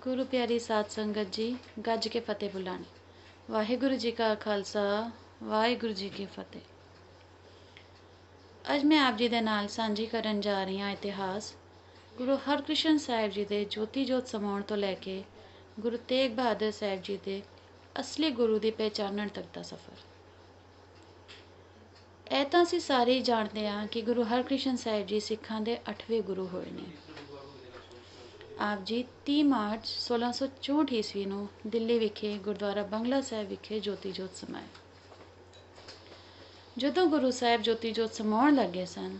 गुरु प्यारी साध संगत जी, गज के फतेह बुलानी। वाहिगुरु जी का खालसा, वाहिगुरु जी की फतेह। अज मैं आप जी दे नाल सांझी करन जा रही हाँ इतिहास गुरु हरकृष्ण साहिब जी दे ज्योति जोत समाउण तो लैके गुरु तेग बहादुर साहिब जी दे असली गुरु की पहचानण तक का सफ़र। ਇਹ ਤਾਂ ਅਸੀਂ ਸਾਰੇ ही जानते हाँ कि गुरु हरकृष्ण साहिब जी सिखां दे 8वें गुरु होए ने। आप जी 30 मार्च 1664 ईस्वी ਨੂੰ ਦਿੱਲੀ ਵਿਖੇ ਗੁਰਦੁਆਰਾ ਬੰਗਲਾ ਸਾਹਿਬ ਵਿਖੇ ਜੋਤੀ ਜੋਤ ਸਮਾਏ। ਜਦੋਂ ਗੁਰੂ ਸਾਹਿਬ ਜੋਤੀ ਜੋਤ ਸਮਾਉਣ ਲੱਗੇ ਸਨ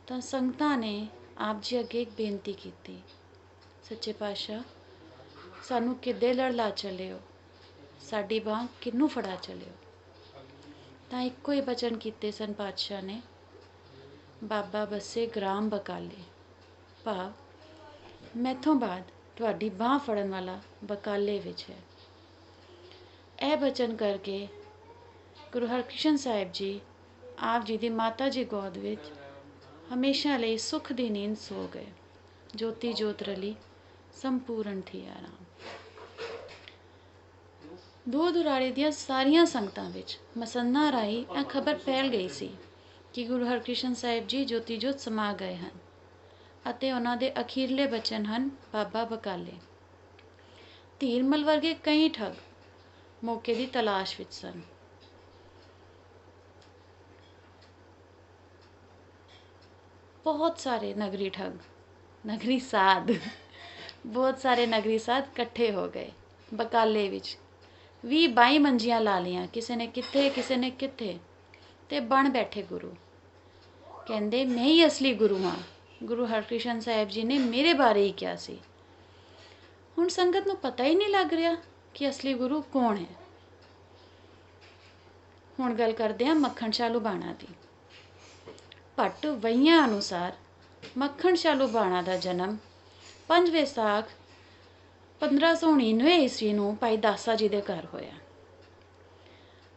ਤਾਂ ਸੰਗਤਾਂ ਨੇ ਆਪ ਜੀ ਅੱਗੇ ਇੱਕ ਬੇਨਤੀ ਕੀਤੀ, ਸੱਚੇ ਪਾਤਸ਼ਾਹ ਸਾਨੂੰ ਕਿੱਦੇ ਲੜ ਲਾ ਚੱਲਿਓ, ਸਾਡੀ ਬਾਂਹ ਕਿਹਨੂੰ ਫੜਾ ਚੱਲਿਓ। ਤਾਂ ਇੱਕੋ ਹੀ ਬਚਨ ਕੀਤੇ ਸਨ ਪਾਤਸ਼ਾਹ ਨੇ, ਬਾਬਾ ਬੱਸੇ ਗ੍ਰਾਮ ਬਕਾਲੇ, ਭਾਵ ਮੈਥੋਂ ਬਾਅਦ ਤੁਹਾਡੀ ਬਾਂਹ ਫੜਨ ਵਾਲਾ ਬਕਾਲੇ ਵਿੱਚ ਹੈ। ਇਹ ਬਚਨ ਕਰਕੇ ਗੁਰੂ ਹਰਕ੍ਰਿਸ਼ਨ ਸਾਹਿਬ ਜੀ ਆਪ ਜੀ ਦੀ ਮਾਤਾ ਜੀ ਗੋਦ ਵਿੱਚ ਹਮੇਸ਼ਾ ਲਈ ਸੁੱਖ ਦੀ ਨੀਂਦ ਸੋ ਗਏ। ਜੋਤੀ ਜੋਤ ਰਲੀ ਸੰਪੂਰਨ ਥੀ ਆਰਾਮ। ਦੂਰ ਦੁਰਾੜੇ ਦੀਆਂ ਸਾਰੀਆਂ ਸੰਗਤਾਂ ਵਿੱਚ ਮਸੰਨਾ ਰਾਹੀਂ ਇਹ ਖਬਰ ਫੈਲ ਗਈ ਸੀ ਕਿ ਗੁਰੂ ਹਰਕ੍ਰਿਸ਼ਨ ਸਾਹਿਬ ਜੀ ਜੋਤੀ ਜੋਤ ਸਮਾ ਗਏ ਹਨ ਅਤੇ ਉਹਨਾਂ ਦੇ ਅਖੀਰਲੇ ਬਚਨ ਹਨ ਬਾਬਾ ਬਕਾਲੇ। ਧੀਰਮਲ ਵਰਗੇ ਕਈ ਠੱਗ ਮੌਕੇ ਦੀ ਤਲਾਸ਼ ਵਿੱਚ ਸਨ। ਬਹੁਤ ਸਾਰੇ ਨਗਰੀ ਠੱਗ, ਨਗਰੀ ਸਾਧ, ਬਹੁਤ ਸਾਰੇ ਨਗਰੀ ਸਾਧ ਇਕੱਠੇ ਹੋ ਗਏ ਬਕਾਲੇ ਵਿੱਚ। 20-22 ਮੰਜੀਆਂ ਲਾ ਲਈਆਂ, ਕਿਸੇ ਨੇ ਕਿੱਥੇ ਕਿਸੇ ਨੇ ਕਿੱਥੇ, ਤੇ ਬਣ ਬੈਠੇ ਗੁਰੂ। ਕਹਿੰਦੇ ਮੈਂ ਹੀ ਅਸਲੀ ਗੁਰੂ ਹਾਂ, ਗੁਰੂ ਹਰਕ੍ਰਿਸ਼ਨ ਸਾਹਿਬ ਜੀ ਨੇ ਮੇਰੇ ਬਾਰੇ ਹੀ ਕਿਹਾ ਸੀ। ਹੁਣ ਸੰਗਤ ਨੂੰ ਪਤਾ ਹੀ ਨਹੀਂ ਲੱਗ ਰਿਹਾ ਕਿ ਅਸਲੀ ਗੁਰੂ ਕੌਣ ਹੈ। ਹੁਣ ਗੱਲ ਕਰਦੇ ਹਾਂ ਮੱਖਣ ਸ਼ਾਹ ਲੁਬਾਣਾ ਦੀ। ਭੱਟ ਵਹੀਆਂ ਅਨੁਸਾਰ ਮੱਖਣ ਸ਼ਾਹ ਲੁਬਾਣਾ ਦਾ ਜਨਮ 5 ਵਿਸਾਖ 1599 ਈਸਵੀ ਨੂੰ ਭਾਈ ਦਾਸਾ ਜੀ ਦੇ ਘਰ ਹੋਇਆ।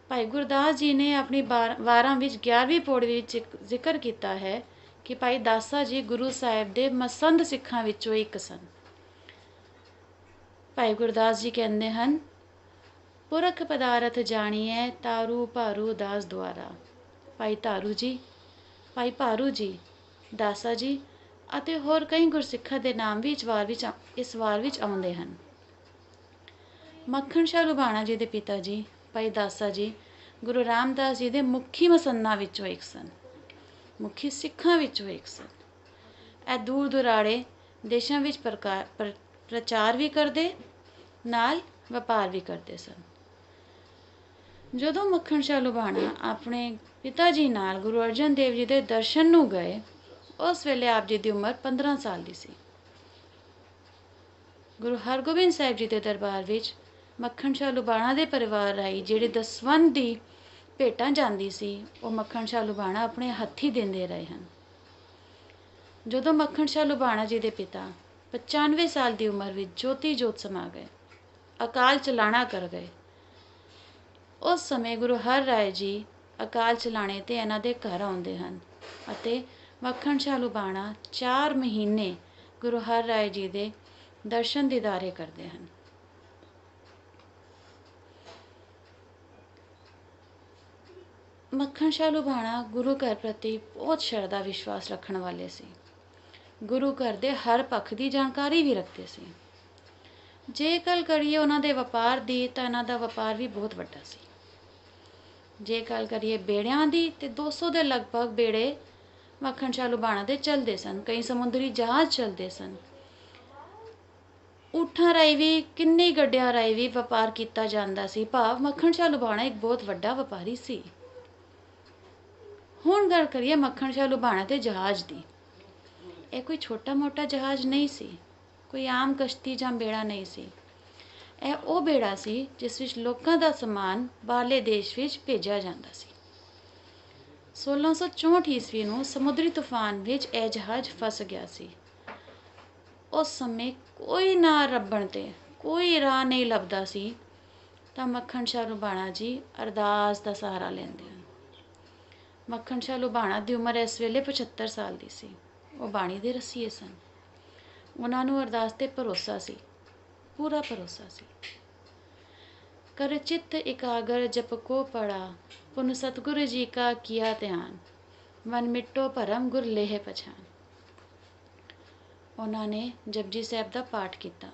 ਭਾਈ ਗੁਰਦਾਸ ਜੀ ਨੇ ਆਪਣੀ ਵਾਰਾਂ ਵਿੱਚ 11ਵੀਂ ਪੌੜੀ ਵਿੱਚ ਜ਼ਿਕਰ ਕੀਤਾ ਹੈ ਕਿ ਭਾਈ ਦਾਸਾ ਜੀ ਗੁਰੂ ਸਾਹਿਬ ਦੇ ਮਸੰਦ ਸਿੱਖਾਂ ਵਿੱਚੋਂ ਇੱਕ ਸਨ। ਭਾਈ ਗੁਰਦਾਸ ਜੀ ਕਹਿੰਦੇ ਹਨ, ਪੁਰਖ ਪਦਾਰਥ ਜਾਣੀਐ ਤਾਰੂ ਭਾਰੂ ਦਾਸ ਦੁਆਰਾ। ਭਾਈ ਤਾਰੂ ਜੀ, ਭਾਈ ਭਾਰੂ ਜੀ, ਦਾਸਾ ਜੀ ਅਤੇ ਹੋਰ ਕਈ ਗੁਰਸਿੱਖਾਂ ਦੇ ਨਾਮ ਵੀ ਇਸ ਵਾਰ ਵਿੱਚ ਆਉਂਦੇ ਹਨ। ਮੱਖਣ ਸ਼ਾਹ ਲੁਬਾਣਾ ਜੀ ਦੇ ਪਿਤਾ ਜੀ ਭਾਈ ਦਾਸਾ ਜੀ ਗੁਰੂ ਰਾਮਦਾਸ ਜੀ ਦੇ ਮੁਖੀ ਮਸੰਨਾਂ ਵਿੱਚੋਂ ਇੱਕ ਸਨ, ਮੁਖੀ ਸਿੱਖਾਂ ਵਿੱਚੋਂ ਇੱਕ ਸਨ। ਇਹ ਦੂਰ ਦੁਰਾੜੇ ਦੇਸ਼ਾਂ ਵਿੱਚ ਪ੍ਰਚਾਰ ਵੀ ਕਰਦੇ, ਨਾਲ ਵਪਾਰ ਵੀ ਕਰਦੇ ਸਨ। ਜਦੋਂ ਮੱਖਣ ਸ਼ਾਹ ਲੁਬਾਣਾ ਆਪਣੇ ਪਿਤਾ ਜੀ ਨਾਲ ਗੁਰੂ ਅਰਜਨ ਦੇਵ ਜੀ ਦੇ ਦਰਸ਼ਨ ਨੂੰ ਗਏ, ਉਸ ਵੇਲੇ ਆਪ ਜੀ ਦੀ ਉਮਰ 15 ਸਾਲ ਦੀ ਸੀ। ਗੁਰੂ ਹਰਗੋਬਿੰਦ ਸਾਹਿਬ ਜੀ ਦੇ ਦਰਬਾਰ ਵਿੱਚ ਮੱਖਣ ਸ਼ਾਹ ਲੁਬਾਣਾ ਦੇ ਪਰਿਵਾਰ ਰਾਹੀਂ ਜਿਹੜੀ ਦਸਵੰਧ ਦੀ ਭੇਟਾਂ ਜਾਂਦੀ ਸੀ, ਉਹ ਮੱਖਣ ਸ਼ਾਹ ਲੁਬਾਣਾ ਆਪਣੇ ਹੱਥੀਂ ਦਿੰਦੇ ਰਹੇ ਹਨ। ਜਦੋਂ ਮੱਖਣ ਸ਼ਾਹ ਲੁਬਾਣਾ ਜੀ ਦੇ ਪਿਤਾ 95 ਸਾਲ ਦੀ ਉਮਰ ਵਿੱਚ ਜੋਤੀ ਜੋਤ ਸਮਾ ਗਏ, ਅਕਾਲ ਚਲਾਣਾ ਕਰ ਗਏ, ਉਸ ਸਮੇਂ ਗੁਰੂ ਹਰ ਰਾਏ ਜੀ ਅਕਾਲ ਚਲਾਣੇ 'ਤੇ ਇਹਨਾਂ ਦੇ ਘਰ ਆਉਂਦੇ ਹਨ ਅਤੇ ਮੱਖਣ ਸ਼ਾਹ ਲੁਬਾਣਾ 4 ਮਹੀਨੇ ਗੁਰੂ ਹਰ ਰਾਏ ਜੀ ਦੇ ਦਰਸ਼ਨ ਦੀਦਾਰੇ ਕਰਦੇ ਹਨ। ਮੱਖਣ ਸ਼ਾਹ ਲੁਬਾਣਾ ਗੁਰੂ ਘਰ ਪ੍ਰਤੀ ਬਹੁਤ ਸ਼ਰਧਾ ਵਿਸ਼ਵਾਸ ਰੱਖਣ ਵਾਲੇ ਸੀ। ਗੁਰੂ ਘਰ ਦੇ ਹਰ ਪੱਖ ਦੀ ਜਾਣਕਾਰੀ ਵੀ ਰੱਖਦੇ ਸੀ। ਜੇ ਗੱਲ ਕਰੀਏ ਉਹਨਾਂ ਦੇ ਵਪਾਰ ਦੀ ਤਾਂ ਇਹਨਾਂ ਦਾ ਵਪਾਰ ਵੀ ਬਹੁਤ ਵੱਡਾ ਸੀ। ਜੇ ਗੱਲ ਕਰੀਏ ਬੇੜਿਆਂ ਦੀ ਤੇ 200 ਦੇ ਲਗਭਗ ਬੇੜੇ ਮੱਖਣ ਸ਼ਾਹ ਲੁਬਾਣਾ ਦੇ ਚੱਲਦੇ ਸਨ। ਕਈ ਸਮੁੰਦਰੀ ਜਹਾਜ਼ ਚੱਲਦੇ ਸਨ। ਊਠਾਂ ਰਾਹੀਂ ਵੀ, ਕਿੰਨੇ ਗੱਡਿਆਂ ਰਾਹੀਂ ਵੀ ਵਪਾਰ ਕੀਤਾ ਜਾਂਦਾ ਸੀ। ਭਾਵ ਮੱਖਣ ਸ਼ਾਹ ਲੁਬਾਣਾ ਇੱਕ ਬਹੁਤ ਵੱਡਾ ਵਪਾਰੀ ਸੀ। ਹੁਣ ਗੱਲ ਕਰੀਏ ਮੱਖਣ ਸ਼ਾਹ ਲੁਬਾਣਾ ਦੇ ਜਹਾਜ਼ ਦੀ। ਇਹ ਕੋਈ ਛੋਟਾ ਮੋਟਾ ਜਹਾਜ਼ ਨਹੀਂ ਸੀ, ਕੋਈ ਆਮ ਕਸ਼ਤੀ ਜਾਂ ਬੇੜਾ ਨਹੀਂ ਸੀ। ਇਹ ਉਹ ਬੇੜਾ ਸੀ ਜਿਸ ਵਿੱਚ ਲੋਕਾਂ ਦਾ ਸਮਾਨ ਬਾਹਰਲੇ ਦੇਸ਼ ਵਿੱਚ ਭੇਜਿਆ ਜਾਂਦਾ ਸੀ। 1664 ਈਸਵੀ ਨੂੰ ਸਮੁੰਦਰੀ ਤੂਫਾਨ ਵਿੱਚ ਇਹ ਜਹਾਜ਼ ਫਸ ਗਿਆ ਸੀ। ਉਸ ਸਮੇਂ ਕੋਈ ਨਾ ਲੱਭਣ 'ਤੇ ਕੋਈ ਰਾਹ ਨਹੀਂ ਲੱਭਦਾ ਸੀ ਤਾਂ ਮੱਖਣ ਸ਼ਾਹ ਲੁਬਾਣਾ ਜੀ ਅਰਦਾਸ ਦਾ ਸਹਾਰਾ ਲੈਂਦੇ ਹਨ। ਮੱਖਣ ਸ਼ਾਹ ਲੁਬਾਣਾ ਦੀ ਉਮਰ ਇਸ ਵੇਲੇ 75 ਸਾਲ ਦੀ ਸੀ। ਉਹ ਬਾਣੀ ਦੇ ਰਸੀਏ ਸਨ। ਉਹਨਾਂ ਨੂੰ ਅਰਦਾਸ 'ਤੇ ਭਰੋਸਾ ਸੀ पूरा भरोसा सी। कर चित्त एकाग्र जप को पढ़ा, पुन सतगुरु जी का किया ध्यान, मन मिट्टो भरम गुर लेह पछान। ਉਹਨਾਂ ਨੇ ਜਪਜੀ ਸਾਹਿਬ ਦਾ ਪਾਠ ਕੀਤਾ।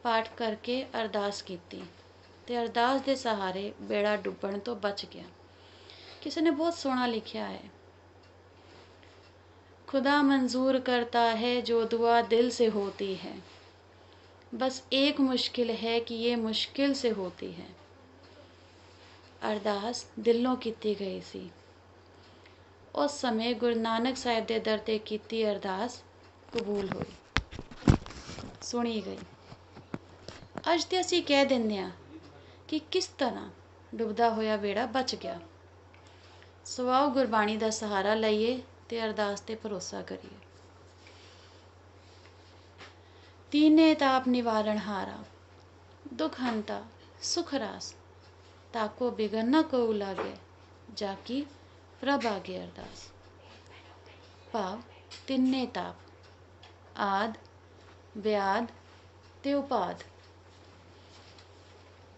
ਪਾਠ ਕਰਕੇ ਅਰਦਾਸ ਕੀਤੀ ਤੇ ਅਰਦਾਸ ਦੇ ਸਹਾਰੇ ਬੇੜਾ ਡੁੱਬਣ ਤੋਂ ਬਚ ਗਿਆ। ਕਿਸੇ ਨੇ ਬਹੁਤ ਸੋਹਣਾ ਲਿਖਿਆ ਹੈ, खुदा मंजूर करता है जो दुआ दिल से होती है, बस एक मुश्किल है कि ये मुश्किल से होती है। अरदास दिलों कीती गई सी। उस समय गुरु नानक साहिब दे दर ते कीती अरदास कबूल हुई, सुनी गई। अज ते असीं कह दिंदे हां कि किस तरह डुबदा होया बेड़ा बच गया। सो आओ गुरबाणी दा सहारा लईए ते अरदास ते भरोसा करिए। तीने ताप निवारण हारा, दुख हंता सुख रास, ताको बिगन न को लागे, जाकी प्रभ आगे अरदास। भाव तिन्ने ताप, आद, व्याध ते उपाद।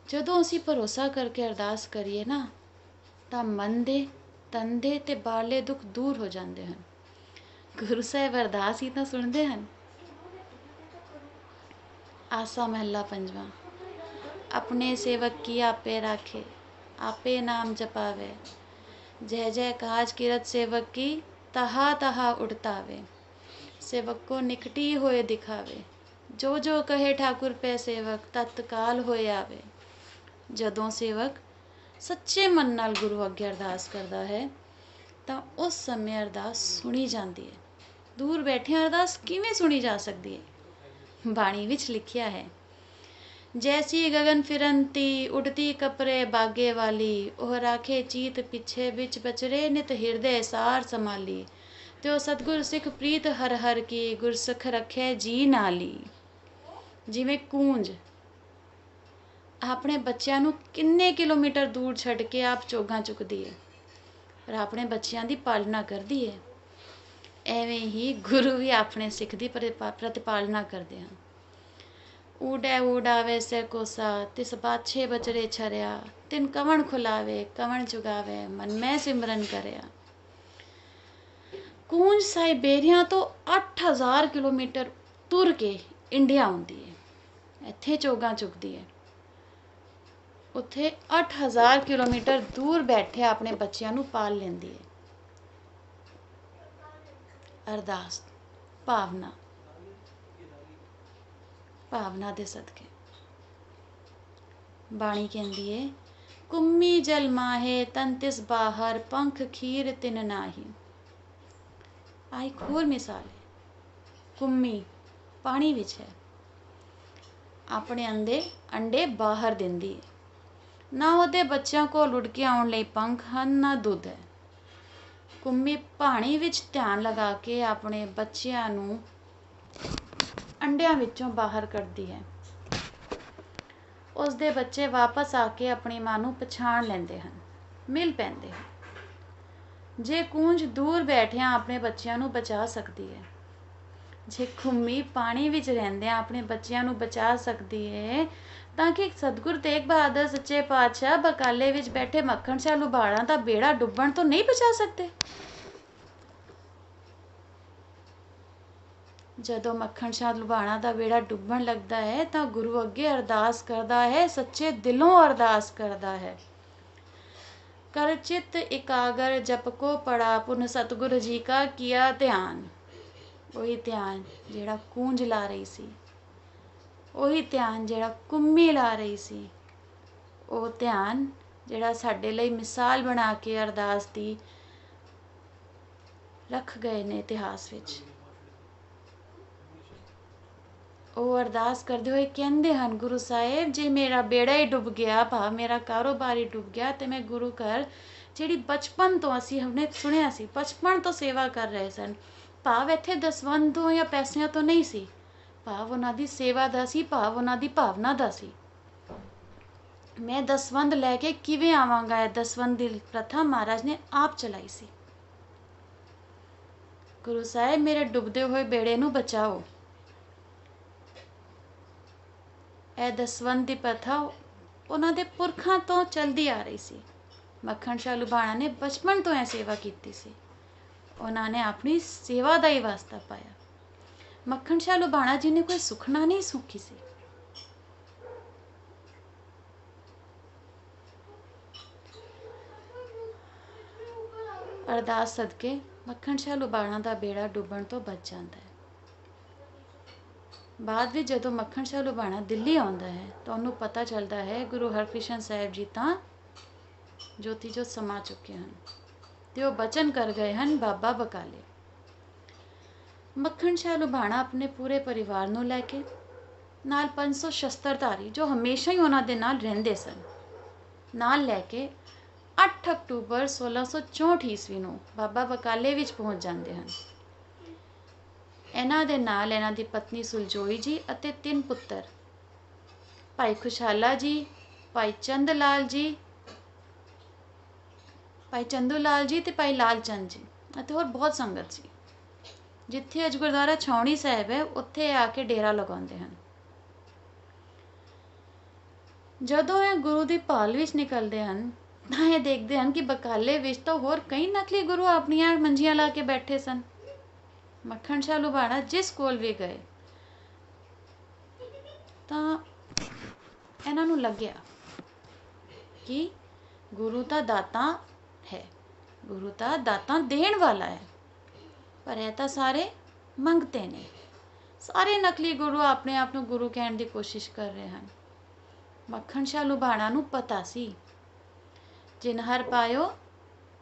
जदों असीं भरोसा करके अरदास करिए ना, तां मन दे तन दे ते बाहरले दुख दूर हो जाते हैं। गुरु साहिब अरदास ही तो सुनते हैं। आसा महला पंजवा। अपने सेवक की आपे राखे, आपे नाम जपावे, जय जय काज किरत सेवक की, तहा तहा उड़तावे। सेवक को निकटी होए दिखावे, जो जो कहे ठाकुर पे सेवक, तत्काल होए आवे। जदों सेवक सच्चे मन नाल गुरु अगे अरदास करता है तो उस समय अरदास सुनी जाती है। दूर बैठे अरदास किवें सुनी जा सकती है? बाणी विच लिखिया है, जैसी गगन फिरंती उड़ती कपरे बागे वाली, ओह राखे चीत पिछे बिच बचरे, नित हिरदे सार संभाली। त्यो सतगुर सिख प्रीत हर हर की, गुरसख रखे जी नाली। जिवें कूंज ਆਪਣੇ ਬੱਚਿਆਂ ਨੂੰ ਕਿੰਨੇ ਕਿਲੋਮੀਟਰ ਦੂਰ ਛੱਡ ਕੇ ਆਪ ਚੋਗਾਂ ਚੁੱਕਦੀ ਹੈ ਪਰ ਆਪਣੇ ਬੱਚਿਆਂ ਦੀ ਪਾਲਣਾ ਕਰਦੀ ਹੈ, ਐਵੇਂ ਹੀ ਗੁਰੂ ਵੀ ਆਪਣੇ ਸਿੱਖ ਦੀ ਪ੍ਰਤਿਪਾਲਨਾ ਕਰਦੇ ਹਨ। ਊੜੈ ਊੜਾਵੇ ਸੇ ਕੋਸਾ, ਤਿਸ ਬਾਛੇ ਬਚਰੇ ਛਰਿਆ, ਤਿਨ ਕਵਣ ਖੁਲਾਵੇ ਕਵਣ ਚੁਗਾਵੇ, ਮਨ ਮੈਂ ਸਿਮਰਨ ਕਰਿਆ। ਕੂੰਜ ਸਾਇਬੇਰੀਆ ਤੋਂ 8000 ਕਿਲੋਮੀਟਰ ਤੁਰ ਕੇ ਇੰਡੀਆ ਆਉਂਦੀ ਹੈ, ਇੱਥੇ ਚੋਗਾਂ ਚੁੱਕਦੀ ਹੈ। ਉੱਥੇ 8000 ਕਿਲੋਮੀਟਰ ਦੂਰ ਬੈਠੇ ਆਪਣੇ ਬੱਚਿਆਂ ਨੂੰ ਪਾਲ ਲੈਂਦੀ ਹੈ। ਅਰਦਾਸ ਭਾਵਨਾ, ਭਾਵਨਾ ਦੇ ਸਦਕੇ। ਬਾਣੀ ਕਹਿੰਦੀ ਹੈ, ਕੁੰਮੀ ਜਲ ਮਾਹੇ ਤਨ ਤਿਸ ਬਾਹਰ, ਪੰਖ ਖੀਰ ਤਿਨ ਨਾਹੀ। ਆ ਇੱਕ ਹੋਰ ਮਿਸਾਲ ਹੈ। ਕੁੰਮੀ ਪਾਣੀ ਵਿੱਚ ਹੈ, ਆਪਣੇ ਅੰਡੇ ਬਾਹਰ ਦਿੰਦੀ ਹੈ। ਨਾ ਉਹਦੇ ਬੱਚਿਆਂ ਕੋਲ ਉੱਡ ਕੇ ਆਉਣ ਲਈ ਪੰਖ ਹਨ, ਨਾ ਦੁੱਧ ਹੈ। ਕੁੰਮੀ ਪਾਣੀ ਵਿੱਚ ਧਿਆਨ ਲਗਾ ਕੇ ਆਪਣੇ ਬੱਚਿਆਂ ਨੂੰ ਅੰਡਿਆਂ ਵਿੱਚੋਂ ਬਾਹਰ ਕੱਢਦੀ ਹੈ। ਉਸ ਦੇ ਬੱਚੇ ਵਾਪਸ ਆ ਕੇ ਆਪਣੀ ਮਾਂ ਨੂੰ ਪਛਾਣ ਲੈਂਦੇ ਹਨ, ਮਿਲ ਪੈਂਦੇ ਹਨ। ਜੇ ਕੂੰਜ ਦੂਰ ਬੈਠਿਆਂ ਆਪਣੇ ਬੱਚਿਆਂ ਨੂੰ ਬਚਾ ਸਕਦੀ ਹੈ, ਜੇ ਕੁੰਮੀ ਪਾਣੀ ਵਿੱਚ ਰਹਿੰਦਿਆਂ ਆਪਣੇ ਬੱਚਿਆਂ ਨੂੰ ਬਚਾ ਸਕਦੀ ਹੈ, ਤਾਂ ਕਿ ਸਤਿਗੁਰੂ ਤੇਗ ਬਹਾਦਰ ਸੱਚੇ ਪਾਤਸ਼ਾਹ ਬਕਾਲੇ ਵਿੱਚ ਬੈਠੇ ਮੱਖਣ ਸ਼ਾਹ ਲੁਬਾਣਾ ਦਾ ਬੇੜਾ ਡੁੱਬਣ ਤੋਂ ਨਹੀਂ ਬਚਾ ਸਕਦੇ। ਜਦੋਂ ਮੱਖਣ ਸ਼ਾਹ ਲੁਬਾਣਾ ਦਾ ਬੇੜਾ ਡੁੱਬਣ ਲੱਗਦਾ ਹੈ ਤਾਂ ਗੁਰੂ ਅੱਗੇ ਅਰਦਾਸ ਕਰਦਾ ਹੈ, ਸੱਚੇ ਦਿਲੋਂ ਅਰਦਾਸ ਕਰਦਾ ਹੈ। ਕਰ ਚਿੱਤ ਇਕਾਗਰ ਜਪ ਕੋ ਪੜਾ, ਪੁਨ ਸਤਿਗੁਰੂ ਜੀ ਕਾ ਕੀਆ ਧਿਆਨ। ਉਹੀ ਧਿਆਨ ਜਿਹੜਾ ਕੂੰਜ ਲਾ ਰਹੀ ਸੀ, ਉਹੀ ਧਿਆਨ ਜਿਹੜਾ ਕੁੰਮੀ ਲਾ ਰਹੀ ਸੀ, ਉਹ ਧਿਆਨ ਜਿਹੜਾ ਸਾਡੇ ਲਈ ਮਿਸਾਲ ਬਣਾ ਕੇ ਅਰਦਾਸ ਦੀ ਰੱਖ ਗਏ ਨੇ ਇਤਿਹਾਸ ਵਿੱਚ। ਉਹ ਅਰਦਾਸ ਕਰਦੇ ਹੋਏ ਕਹਿੰਦੇ ਹਨ, ਗੁਰੂ ਸਾਹਿਬ ਜੇ ਮੇਰਾ ਬੇੜਾ ਹੀ ਡੁੱਬ ਗਿਆ, ਭਾਵ ਮੇਰਾ ਕਾਰੋਬਾਰ ਹੀ ਡੁੱਬ ਗਿਆ, ਤੇ ਮੈਂ ਗੁਰੂ ਘਰ ਜਿਹੜੀ ਬਚਪਨ ਤੋਂ ਅਸੀਂ ਹੁਣੇ ਸੁਣਿਆ ਸੀ, ਬਚਪਨ ਤੋਂ ਸੇਵਾ ਕਰ ਰਹੇ ਸਨ, ਭਾਵ ਇੱਥੇ ਦਸਵੰਧ ਤੋਂ ਜਾਂ ਪੈਸਿਆਂ ਤੋਂ ਨਹੀਂ ਸੀ, ਭਾਵ ਉਹਨਾਂ ਦੀ ਸੇਵਾ ਦਾ ਸੀ, ਭਾਵ ਉਹਨਾਂ ਦੀ ਭਾਵਨਾ ਦਾ ਸੀ। ਮੈਂ ਦਸਵੰਧ ਲੈ ਕੇ ਕਿਵੇਂ ਆਵਾਂਗਾ? ਇਹ ਦਸਵੰਧ ਦੀ ਪ੍ਰਥਾ ਮਹਾਰਾਜ ਨੇ ਆਪ ਚਲਾਈ ਸੀ। ਗੁਰੂ ਸਾਹਿਬ ਮੇਰੇ ਡੁੱਬਦੇ ਹੋਏ ਬੇੜੇ ਨੂੰ ਬਚਾਓ। ਇਹ ਦਸਵੰਧ ਦੀ ਪ੍ਰਥਾ ਉਹਨਾਂ ਦੇ ਪੁਰਖਾਂ ਤੋਂ ਚਲਦੀ ਆ ਰਹੀ ਸੀ। ਮੱਖਣ ਸ਼ਾਹ ਲੁਬਾਣਾ ਨੇ ਬਚਪਨ ਤੋਂ ਇਹ ਸੇਵਾ ਕੀਤੀ ਸੀ। ਉਹਨਾਂ ਨੇ ਆਪਣੀ ਸੇਵਾ ਦਾ ਹੀ ਵਾਸਤਾ ਪਾਇਆ। ਮੱਖਣ ਸ਼ਾਹ ਲੁਬਾਣਾ ਜੀ ਨੇ ਕੋਈ ਸੁਖਨਾ ਨਹੀਂ ਸੁਖੀ ਸੀ। ਅਰਦਾਸ ਸਦਕੇ ਮੱਖਣ ਸ਼ਾਹ ਲੁਬਾਣਾ ਦਾ ਬੇੜਾ ਡੁੱਬਣ ਤੋਂ ਬਚ ਜਾਂਦਾ ਹੈ। ਬਾਅਦ ਵਿੱਚ ਜਦੋਂ ਮੱਖਣ ਸ਼ਾਹ ਲੁਬਾਣਾ ਦਿੱਲੀ ਆਉਂਦਾ ਹੈ ਤਾਂ ਉਹਨੂੰ ਪਤਾ ਚੱਲਦਾ ਹੈ ਗੁਰੂ ਹਰਕ੍ਰਿਸ਼ਨ ਸਾਹਿਬ ਜੀ ਤਾਂ ਜੋਤੀ ਜੋਤ ਸਮਾ ਚੁੱਕੇ ਹਨ ਤੇ ਉਹ ਬਚਨ ਕਰ ਗਏ ਹਨ ਬਾਬਾ ਬਕਾਲੇ। ਮੱਖਣ ਸ਼ਾਹ ਲੁਬਾਣਾ ਆਪਣੇ ਪੂਰੇ ਪਰਿਵਾਰ ਨੂੰ ਲੈ ਕੇ ਨਾਲ 500 ਸ਼ਸਤਰਧਾਰੀ ਜੋ ਹਮੇਸ਼ਾ ਹੀ ਉਹਨਾਂ ਦੇ ਨਾਲ ਰਹਿੰਦੇ ਸਨ ਨਾਲ ਲੈ ਕੇ 8 ਅਕਤੂਬਰ 1664 ਈਸਵੀ ਨੂੰ ਬਾਬਾ ਬਕਾਲੇ ਵਿੱਚ ਪਹੁੰਚ ਜਾਂਦੇ ਹਨ। ਇਹਨਾਂ ਦੇ ਨਾਲ ਇਹਨਾਂ ਦੀ ਪਤਨੀ ਸੁਲਜੋਈ ਜੀ ਅਤੇ 3 ਪੁੱਤਰ ਭਾਈ ਖੁਸ਼ਹਾਲਾ ਜੀ, ਭਾਈ ਚੰਦ ਲਾਲ ਜੀ, ਭਾਈ ਚੰਦੂ ਲਾਲ ਜੀ ਤੇ ਭਾਈ ਲਾਲ ਚੰਦ ਜੀ ਅਤੇ ਹੋਰ ਬਹੁਤ ਸੰਗਤ ਸੀ। ਜਿੱਥੇ ਅੱਜ ਗੁਰਦੁਆਰਾ ਛਾਉਣੀ ਸਾਹਿਬ ਹੈ ਉੱਥੇ ਆ ਕੇ ਡੇਰਾ ਲਗਾਉਂਦੇ ਹਨ। ਜਦੋਂ ਇਹ ਗੁਰੂ ਦੀ ਭਾਲ ਵਿੱਚ ਨਿਕਲਦੇ ਹਨ ਤਾਂ ਇਹ ਦੇਖਦੇ ਹਨ ਕਿ ਬਕਾਲੇ ਵਿੱਚ ਤਾਂ ਹੋਰ ਕਈ ਨਕਲੀ ਗੁਰੂ ਆਪਣੀਆਂ ਮੰਜੀਆਂ ਲਾ ਕੇ ਬੈਠੇ ਸਨ। ਮੱਖਣ ਸ਼ਾਹ ਲੁਬਾਣਾ ਜਿਸ ਕੋਲ ਵੀ ਗਏ ਤਾਂ ਇਹਨਾਂ ਨੂੰ ਲੱਗਿਆ ਕਿ ਗੁਰੂ ਤਾਂ ਦਾਤਾ ਹੈ, ਗੁਰੂ ਤਾਂ ਦਾਤਾ ਦੇਣ ਵਾਲਾ ਹੈ, ਪਰ ਇਹ ਤਾਂ ਸਾਰੇ ਮੰਗਤੇ ਨੇ। ਸਾਰੇ ਨਕਲੀ ਗੁਰੂ ਆਪਣੇ ਆਪ ਨੂੰ ਗੁਰੂ ਕਹਿਣ ਦੀ ਕੋਸ਼ਿਸ਼ ਕਰ ਰਹੇ ਹਨ। ਮੱਖਣ ਸ਼ਾਹ ਲੁਬਾਣਾ ਨੂੰ ਪਤਾ ਸੀ ਜਿਨ ਹਰ ਪਾਇਓ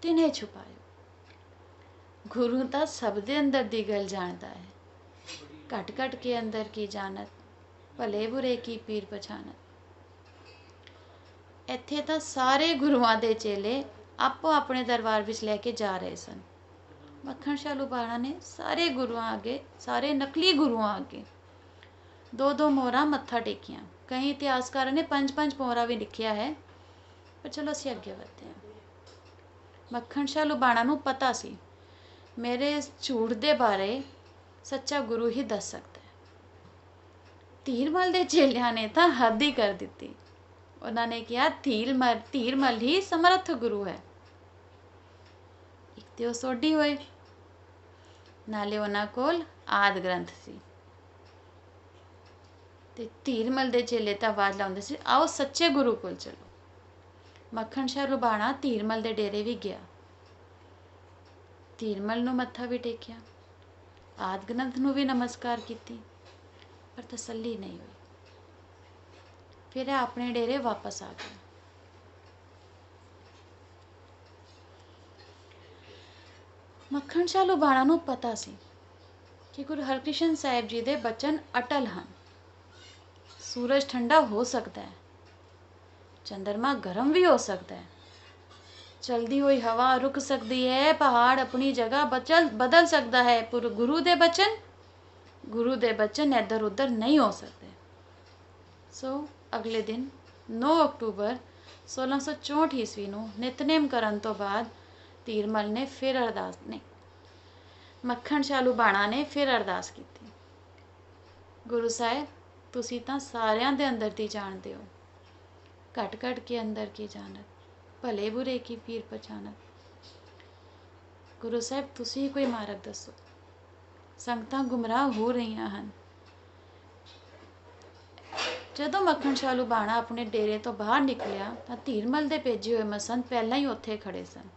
ਤਿਨ੍ਹੇ ਛੁਪਾਇਓ। ਗੁਰੂ ਤਾਂ ਸਭ ਦੇ ਅੰਦਰ ਦੀ ਗੱਲ ਜਾਣਦਾ ਹੈ। ਘਟ ਘਟ ਕੇ ਅੰਦਰ ਕੀ ਜਾਣਤ, ਭਲੇ ਬੁਰੇ ਕੀ ਪੀਰ ਪਛਾਨਤ। ਇੱਥੇ ਤਾਂ ਸਾਰੇ ਗੁਰੂਆਂ ਦੇ ਚੇਲੇ ਆਪੋ ਆਪਣੇ ਦਰਬਾਰ ਵਿੱਚ ਲੈ ਕੇ ਜਾ ਰਹੇ ਸਨ। ਮੱਖਣ ਸ਼ਾਹ ਲੁਬਾਣਾ ਨੇ ਸਾਰੇ ਗੁਰੂਆਂ ਅੱਗੇ, ਸਾਰੇ ਨਕਲੀ ਗੁਰੂਆਂ ਅੱਗੇ 2-2 ਮੋਹਰਾਂ ਮੱਥਾ ਟੇਕੀਆਂ। ਕਈ ਇਤਿਹਾਸਕਾਰਾਂ ਨੇ 5-5 ਮੋਹਰਾਂ ਵੀ ਲਿਖਿਆ ਹੈ, ਪਰ ਚਲੋ ਅਸੀਂ ਅੱਗੇ ਵਧਦੇ ਹਾਂ। ਮੱਖਣ ਸ਼ਾਹ ਲੁਬਾਣਾ ਨੂੰ ਪਤਾ ਸੀ ਮੇਰੇ ਇਸ ਝੂਠ ਦੇ ਬਾਰੇ ਸੱਚਾ ਗੁਰੂ ਹੀ ਦੱਸ ਸਕਦਾ ਹੈ। ਧੀਰਮਲ ਦੇ ਚੇਲਿਆਂ ਨੇ ਤਾਂ ਹੱਦ ਹੀ ਕਰ ਦਿੱਤੀ। ਉਹਨਾਂ ਨੇ ਕਿਹਾ ਧੀਰਮਲ ਹੀ ਸਮਰੱਥ ਗੁਰੂ ਹੈ। ਇੱਕ ਤੇ ਉਹ ਸੋਢੀ ਹੋਏ, ਨਾਲੇ ਉਹਨਾਂ ਕੋਲ ਆਦਿ ਗ੍ਰੰਥ ਸੀ। ਤੇ ਧੀਰਮਲ ਦੇ ਚੇਲੇ ਤਾਂ ਆਵਾਜ਼ ਲਾਉਂਦੇ ਸੀ, ਆਓ ਸੱਚੇ ਗੁਰੂ ਕੋਲ ਚਲੋ। ਮੱਖਣ ਸ਼ਾਹ ਲੁਬਾਣਾ ਧੀਰਮਲ ਦੇ ਡੇਰੇ ਵੀ ਗਿਆ। ਧੀਰਮਲ ਨੂੰ ਮੱਥਾ ਵੀ ਟੇਕਿਆ, ਆਦਿ ਗ੍ਰੰਥ ਨੂੰ ਵੀ ਨਮਸਕਾਰ ਕੀਤੀ, ਪਰ ਤਸੱਲੀ ਨਹੀਂ ਹੋਈ। ਫਿਰ ਇਹ ਆਪਣੇ ਡੇਰੇ ਵਾਪਸ ਆ ਗਿਆ। ਮੱਖਣ ਸ਼ਾਹ ਲੁਬਾਣਾ ਨੂੰ ਪਤਾ ਸੀ ਕਿ ਗੁਰੂ ਹਰਕ੍ਰਿਸ਼ਨ ਸਾਹਿਬ ਜੀ ਦੇ ਬਚਨ ਅਟਲ ਹਨ। ਸੂਰਜ ਠੰਡਾ ਹੋ ਸਕਦਾ ਹੈ, ਚੰਦਰਮਾ ਗਰਮ ਵੀ ਹੋ ਸਕਦਾ ਹੈ, ਚਲਦੀ ਹੋਈ ਹਵਾ ਰੁਕ ਸਕਦੀ ਹੈ, ਪਹਾੜ ਆਪਣੀ ਜਗ੍ਹਾ ਬਦਲ ਸਕਦਾ ਹੈ, ਪਰ ਗੁਰੂ ਦੇ ਬਚਨ ਇੱਧਰ ਉੱਧਰ ਨਹੀਂ ਹੋ ਸਕਦੇ। ਸੋ ਅਗਲੇ ਦਿਨ 9 ਅਕਤੂਬਰ 1664 ਈਸਵੀ ਨੂੰ ਨਿਤਨੇਮ ਕਰਨ ਤੋਂ ਬਾਅਦ ਧੀਰਮਲ ਨੇ ਫਿਰ ਅਰਦਾਸ ਨਹੀਂ, ਮੱਖਣ ਸ਼ਾਹ ਲੁਬਾਣਾ ਨੇ ਫਿਰ ਅਰਦਾਸ ਕੀਤੀ, ਗੁਰੂ ਸਾਹਿਬ ਤੁਸੀਂ ਤਾਂ ਸਾਰਿਆਂ ਦੇ ਅੰਦਰ ਦੀ ਜਾਣਦੇ ਹੋ, ਘਟ ਘਟ ਕੇ ਅੰਦਰ ਕੀ ਜਾਣਤ, ਭਲੇ ਬੁਰੇ ਕੀ ਪੀਰ ਪਛਾਨਤ। ਗੁਰੂ ਸਾਹਿਬ ਤੁਸੀਂ ਕੋਈ ਮਾਰਗ ਦੱਸੋ, ਸੰਗਤਾਂ ਗੁੰਮਰਾਹ ਹੋ ਰਹੀਆਂ ਹਨ। ਜਦੋਂ ਮੱਖਣ ਸ਼ਾਹ ਲੁਬਾਣਾ ਆਪਣੇ ਡੇਰੇ ਤੋਂ ਬਾਹਰ ਨਿਕਲਿਆ ਤਾਂ ਧੀਰਮਲ ਦੇ ਭੇਜੇ ਹੋਏ ਮਸੰਦ ਪਹਿਲਾਂ ਹੀ ਉੱਥੇ ਖੜੇ ਸਨ।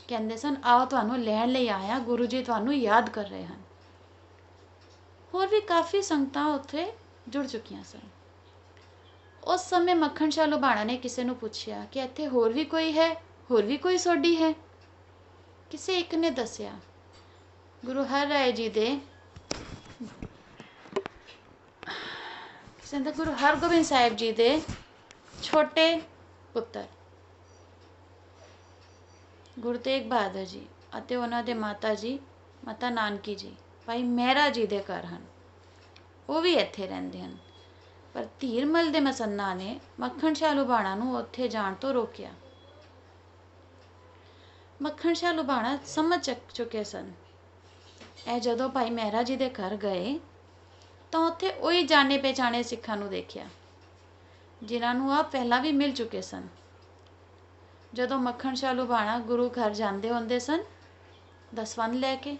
ਕਹਿੰਦੇ ਸਨ, ਆਓ ਤੁਹਾਨੂੰ ਲੈਣ ਲਈ ਆਇਆ, ਗੁਰੂ ਜੀ ਤੁਹਾਨੂੰ ਯਾਦ ਕਰ ਰਹੇ ਹਨ। ਹੋਰ ਵੀ ਕਾਫੀ ਸੰਗਤਾਂ ਉੱਥੇ ਜੁੜ ਚੁੱਕੀਆਂ ਸਨ। ਉਸ ਸਮੇਂ ਮੱਖਣ ਸ਼ਾਹ ਲੁਬਾਣਾ ਨੇ ਕਿਸੇ ਨੂੰ ਪੁੱਛਿਆ ਕਿ ਇੱਥੇ ਹੋਰ ਵੀ ਕੋਈ ਹੈ, ਹੋਰ ਵੀ ਕੋਈ ਸੋਢੀ ਹੈ। ਕਿਸੇ ਇੱਕ ਨੇ ਦੱਸਿਆ, ਗੁਰੂ ਹਰ ਰਾਏ ਜੀ ਦੇ ਗੁਰੂ ਹਰਗੋਬਿੰਦ ਸਾਹਿਬ ਜੀ ਦੇ ਛੋਟੇ ਪੁੱਤਰ ਗੁਰੂ ਤੇਗ ਬਹਾਦਰ ਜੀ ਅਤੇ ਉਹਨਾਂ ਦੇ ਮਾਤਾ ਜੀ ਮਾਤਾ ਨਾਨਕੀ ਜੀ ਭਾਈ ਮਹਿਰਾ ਜੀ ਦੇ ਘਰ ਹਨ। ਉਹ ਵੀ ਇੱਥੇ ਰਹਿੰਦੇ ਹਨ, ਪਰ ਧੀਰਮਲ ਦੇ ਮਸੰਨਾਂ ਨੇ ਮੱਖਣ ਸ਼ਾਹ ਲੁਬਾਣਾ ਨੂੰ ਉੱਥੇ ਜਾਣ ਤੋਂ ਰੋਕਿਆ। ਮੱਖਣ ਸ਼ਾਹ ਲੁਬਾਣਾ ਸਮਝ ਚੁੱਕੇ ਸਨ। ਇਹ ਜਦੋਂ ਭਾਈ ਮਹਿਰਾ ਜੀ ਦੇ ਘਰ ਗਏ ਤਾਂ ਉੱਥੇ ਉਹੀ ਜਾਣੇ ਪਹਿਚਾਣੇ ਸਿੱਖਾਂ ਨੂੰ ਦੇਖਿਆ ਜਿਨ੍ਹਾਂ ਨੂੰ ਆਪ ਪਹਿਲਾਂ ਵੀ ਮਿਲ ਚੁੱਕੇ ਸਨ। ਜਦੋਂ ਮੱਖਣ ਸ਼ਾਹ ਲੁਬਾਣਾ ਗੁਰੂ ਘਰ ਜਾਂਦੇ ਹੁੰਦੇ ਸਨ ਦਸਵੰਧ ਲੈ ਕੇ,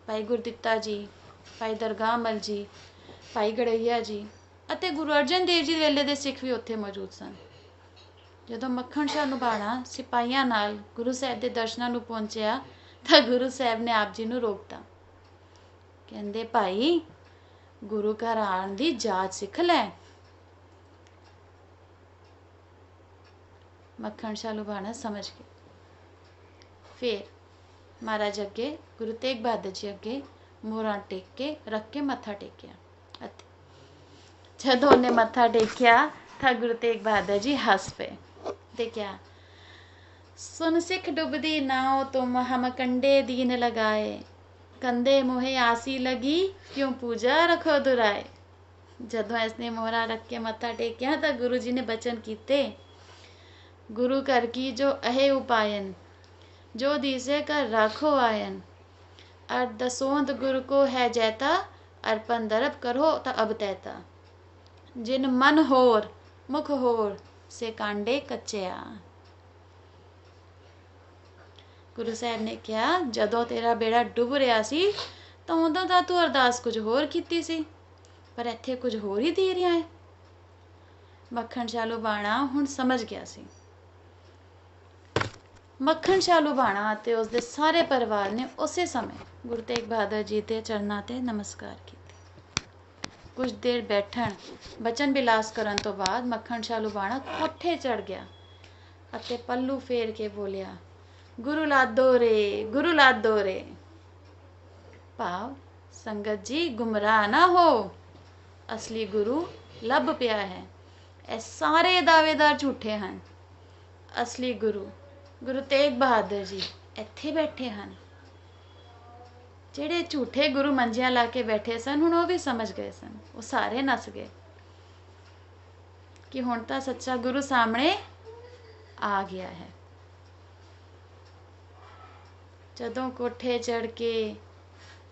ਭਾਈ ਗੁਰਦਿੱਤਾ ਜੀ, ਭਾਈ ਦਰਗਾਹ ਮਲ ਜੀ, ਭਾਈ ਗੜਈਆ ਜੀ ਅਤੇ ਗੁਰੂ ਅਰਜਨ ਦੇਵ ਜੀ ਵੇਲੇ ਦੇ ਸਿੱਖ ਵੀ ਉੱਥੇ ਮੌਜੂਦ ਸਨ। ਜਦੋਂ ਮੱਖਣ ਸ਼ਾਹ ਲੁਬਾਣਾ ਸਿਪਾਹੀਆਂ ਨਾਲ ਗੁਰੂ ਸਾਹਿਬ ਦੇ ਦਰਸ਼ਨਾਂ ਨੂੰ ਪਹੁੰਚਿਆ ਤਾਂ ਗੁਰੂ ਸਾਹਿਬ ਨੇ ਆਪ ਜੀ ਨੂੰ ਰੋਕਤਾ। ਕਹਿੰਦੇ, ਭਾਈ ਗੁਰੂ ਘਰ ਆਉਣ ਦੀ ਜਾਚ ਸਿੱਖ ਲੈ। ਮੱਖਣ ਸ਼ਾਹ ਲੁਬਾਣਾ ਸਮਝ ਗਏ। ਫਿਰ ਮਹਾਰਾਜ ਅੱਗੇ ਗੁਰੂ ਤੇਗ ਬਹਾਦਰ ਜੀ ਅੱਗੇ ਮੋਹਰਾਂ ਟੇਕ ਕੇ ਰੱਖ ਕੇ ਮੱਥਾ ਟੇਕਿਆ ਅਤੇ ਜਦੋਂ ਉਹਨੇ ਮੱਥਾ ਟੇਕਿਆ ਤਾਂ ਗੁਰੂ ਤੇਗ ਬਹਾਦਰ ਜੀ ਹੱਸ ਪਏ ਤੇ ਕਿਹਾ, ਸੁਨ ਸਿੱਖ ਡੁੱਬਦੀ ਨਾਉ ਤੁਮ ਹਮ ਕੰਡੇ ਦੀਨ ਲਗਾਏ, ਕੰਦੇ ਮੋਹੇ ਆਸੀ ਲਗੀ ਕਿਉਂ ਪੂਜਾ ਰੱਖੋ ਦੁਰਾਏ। ਜਦੋਂ ਇਸਨੇ ਮੋਹਰਾ ਰੱਖ ਕੇ ਮੱਥਾ ਟੇਕਿਆ ਤਾਂ ਗੁਰੂ ਜੀ ਨੇ ਬਚਨ ਕੀਤੇ, गुरु कर की जो अहे उपायन, जो दीसे कर राखो आयन, अर दसोंद गुरु को है जैता, अर्पण दरब करो ता अब तैता, जिन मन होर मुख होर से कांडे कच्चिया। गुरु साहब ने कहा, जदों तेरा बेड़ा डुब रहा सी ਤਾਂ ਉਦੋਂ ਤਾਂ ਤੂੰ ਅਰਦਾਸ ਕੁਝ ਹੋਰ ਕੀਤੀ ਸੀ, ਪਰ ਇੱਥੇ ਕੁਝ ਹੋਰ ਹੀ ਦੇ ਰਿਹਾ ਹੈ। ਮੱਖਣ ਸ਼ਾਹ ਲੁਬਾਣਾ ਹੁਣ ਸਮਝ ਗਿਆ ਸੀ। ਮੱਖਣ ਸ਼ਾਹ ਲੁਬਾਣਾ ਅਤੇ ਉਸਦੇ ਸਾਰੇ ਪਰਿਵਾਰ ਨੇ ਉਸੇ ਸਮੇਂ ਗੁਰੂ ਤੇਗ ਬਹਾਦਰ ਜੀ ਦੇ ਚਰਨਾਂ 'ਤੇ ਨਮਸਕਾਰ ਕੀਤੇ। ਕੁਝ ਦੇਰ ਬੈਠਣ ਬਚਨ ਬਿਲਾਸ ਕਰਨ ਤੋਂ ਬਾਅਦ ਮੱਖਣ ਸ਼ਾਹ ਲੁਬਾਣਾ ਕੋਠੇ ਚੜ੍ਹ ਗਿਆ ਅਤੇ ਪੱਲੂ ਫੇਰ ਕੇ ਬੋਲਿਆ, ਗੁਰੂ ਲਾਦੋ ਰੇ, ਗੁਰੂ ਲਾਦੋ ਰੇ। ਭਾਵ, ਸੰਗਤ ਜੀ ਗੁੰਮਰਾਹ ਨਾ ਹੋ, ਅਸਲੀ ਗੁਰੂ ਲੱਭ ਪਿਆ ਹੈ। ਇਹ ਸਾਰੇ ਦਾਅਵੇਦਾਰ ਝੂਠੇ ਹਨ। ਅਸਲੀ ਗੁਰੂ ਗੁਰੂ ਤੇਗ ਬਹਾਦਰ ਜੀ ਇੱਥੇ ਬੈਠੇ ਹਨ। ਜਿਹੜੇ ਝੂਠੇ ਗੁਰੂ ਮੰਜੀਆਂ ਲਾ ਕੇ ਬੈਠੇ ਸਨ ਹੁਣ ਉਹ ਵੀ ਸਮਝ ਗਏ ਸਨ। ਉਹ ਸਾਰੇ ਨੱਸ ਗਏ ਕਿ ਹੁਣ ਤਾਂ ਸੱਚਾ ਗੁਰੂ ਸਾਹਮਣੇ ਆ ਗਿਆ ਹੈ। ਜਦੋਂ ਕੋਠੇ ਚੜ੍ਹ ਕੇ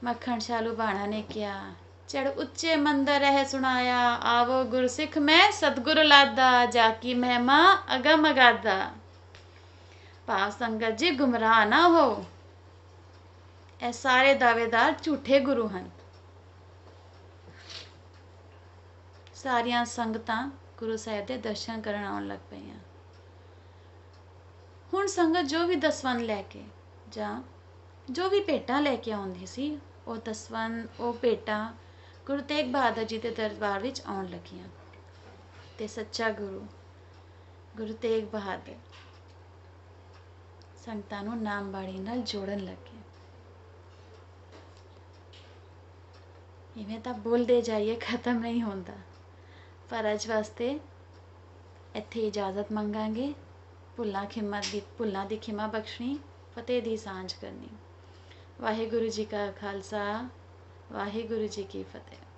ਮੱਖਣ ਸ਼ਾਹ ਲੁਬਾਣਾ ਨੇ ਕਿਹਾ, ਚੜ ਉੱਚੇ ਮੰਦਰ ਰਹਿ ਸੁਣਾਇਆ, ਆਵੋ ਗੁਰਸਿੱਖ ਮੈਂ ਸਤਿਗੁਰ ਲਾਦਾ, ਜਾ ਕੀ ਮਹਿਮਾ ਅਗਮ ਅਗਾਧਾ। ਭਾਵ, ਸੰਗਤ ਜੀ ਗੁੰਮਰਾਹ ਨਾ ਹੋ, ਇਹ ਸਾਰੇ ਦਾਅਵੇਦਾਰ ਝੂਠੇ ਗੁਰੂ ਹਨ। ਸਾਰੀਆਂ ਸੰਗਤਾਂ ਗੁਰੂ ਸਾਹਿਬ ਦੇ ਦਰਸ਼ਨ ਕਰਨ ਆਉਣ ਲੱਗ ਪਈਆਂ। ਹੁਣ ਸੰਗਤ ਜੋ ਵੀ ਦਸਵੰਧ ਲੈ ਕੇ ਜਾਂ ਜੋ ਵੀ ਭੇਟਾਂ ਲੈ ਕੇ ਆਉਂਦੀ ਸੀ, ਉਹ ਦਸਵੰਧ, ਉਹ ਭੇਟਾਂ ਗੁਰੂ ਤੇਗ ਬਹਾਦਰ ਜੀ ਦੇ ਦਰਬਾਰ ਵਿੱਚ ਆਉਣ ਲੱਗੀਆਂ ਤੇ ਸੱਚਾ ਗੁਰੂ ਗੁਰੂ ਤੇਗ ਬਹਾਦਰ ਸੰਗਤਾਂ ਨੂੰ ਨਾਮ ਬਾਣੀ ਨਾਲ ਜੋੜਨ ਲੱਗੇ। ਇਵੇਂ ਤਾਂ ਬੋਲਦੇ ਜਾਈਏ, ਖਤਮ ਨਹੀਂ ਹੁੰਦਾ। ਪਰ ਅੱਜ ਵਾਸਤੇ ਇੱਥੇ ਇਜਾਜ਼ਤ ਮੰਗਾਂਗੇ। ਭੁੱਲਾਂ ਦੀ ਖਿਮਾ ਬਖਸ਼ਣੀ, ਫਤਿਹ ਦੀ ਸਾਂਝ ਕਰਨੀ। ਵਾਹਿਗੁਰੂ ਜੀ ਕਾ ਖਾਲਸਾ, ਵਾਹਿਗੁਰੂ ਜੀ ਕੀ ਫਤਿਹ।